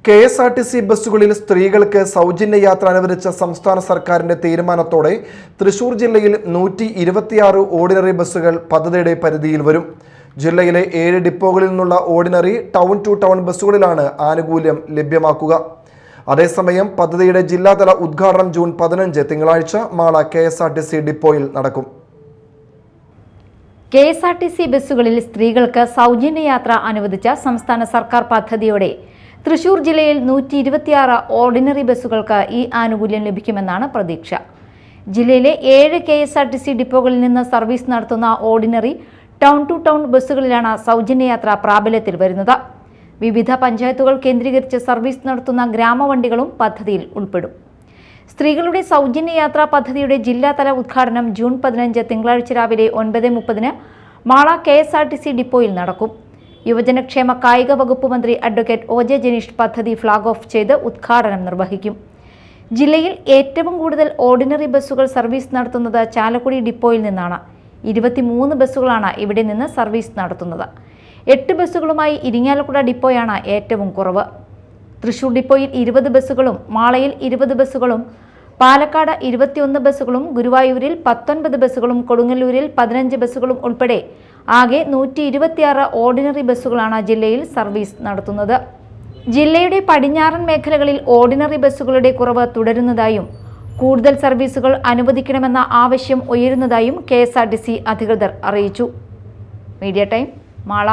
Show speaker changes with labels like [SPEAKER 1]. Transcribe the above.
[SPEAKER 1] KSRTC ബസ്സുകളിൽ സ്ത്രീകൾക്ക് സൗജന്യ യാത്ര അനുവദിച്ച സംസ്ഥാന സർക്കാരിന്റെ തീരുമാനത്തോടെ തൃശൂർ ജില്ലയിൽ 126 ഓർഡിനറി ബസ്സുകൾ പദ്ധതിയുടെ പരിധിയിൽ വരും. ജില്ലയിലെ 7 ഡിപ്പോകളിൽ നിന്നുള്ള ഓർഡിനറി ടൗൺ ടു ടൗൺ ബസ്സുകളിലാണ് ആനുകൂല്യം ലഭ്യമാക്കുക. അതേസമയം പദ്ധതിയുടെ ജില്ലാതല ഉദ്ഘാടനം ജൂൺ 15 തിങ്കളാഴ്ച മാള KSRTC ഡിപ്പോയിൽ നടക്കും.
[SPEAKER 2] KSRTC ബസ്സുകളിൽ സ്ത്രീകൾക്ക് സൗജന്യ യാത്ര അനുവദിച്ച സംസ്ഥാന സർക്കാർ പദ്ധതിയോടെ തൃശൂർ ജില്ലയിൽ 126 ഓർഡിനറി ബസ്സുകൾക്ക് ഈ ആനുകൂല്യം ലഭിക്കുമെന്നാണ് പ്രതീക്ഷ. ജില്ലയിലെ 7 KSRTC ഡിപ്പോകളിൽ നിന്ന് സർവീസ് നടത്തുന്ന ഓർഡിനറി ടൗൺ ടു ടൗൺ ബസ്സുകളിലാണ് സൗജന്യ യാത്ര പ്രാബല്യത്തിൽ വരുന്നത്. വിവിധ പഞ്ചായത്തുകൾ കേന്ദ്രീകരിച്ച് സർവീസ് നടത്തുന്ന ഗ്രാമവണ്ടികളും പദ്ധതിയിൽ ഉൾപ്പെടും. സ്ത്രീകളുടെ സൗജന്യ യാത്രാ പദ്ധതിയുടെ ജില്ലാതല ഉദ്ഘാടനം ജൂൺ 15 തിങ്കളാഴ്ച രാവിലെ 9:30 മാള KSRTC ഡിപ്പോയിൽ നടക്കും. യുവജനക്ഷേമ കായിക വകുപ്പ് മന്ത്രി അഡ്വക്കേറ്റ് OJ ജനീഷ് പദ്ധതി ഫ്ളാഗ് ഓഫ് ചെയ്ത് ഉദ്ഘാടനം നിർവഹിക്കും. ജില്ലയിൽ ഏറ്റവും കൂടുതൽ ഓർഡിനറി ബസ്സുകൾ സർവീസ് നടത്തുന്നത് ചാലക്കുടി ഡിപ്പോയിൽ നിന്നാണ്. 23 ബസ്സുകളാണ് ഇവിടെ നിന്ന് സർവീസ് നടത്തുന്നത്. 8 ബസ്സുകളുമായി ഇരിങ്ങാലക്കുട ഡിപ്പോയാണ് ഏറ്റവും കുറവ്. തൃശൂർ ഡിപ്പോയിൽ 20 ബസ്സുകളും മാളയിൽ 20 ബസ്സുകളും പാലക്കാട് 21 ബസ്സുകളും ഗുരുവായൂരിൽ 19 ബസ്സുകളും കൊടുങ്ങല്ലൂരിൽ 15 ബസ്സുകളും ഉൾപ്പെടെ ആകെ 126 ഓർഡിനറി ബസ്സുകളാണ് ജില്ലയിൽ സർവീസ് നടത്തുന്നത്. ജില്ലയുടെ പടിഞ്ഞാറൻ മേഖലകളിൽ ഓർഡിനറി ബസ്സുകളുടെ കുറവ് തുടരുന്നതായും കൂടുതൽ സർവീസുകൾ അനുവദിക്കണമെന്ന ആവശ്യം ഉയരുന്നതായും KSRTC അധികൃതർ അറിയിച്ചു. Media time Mala.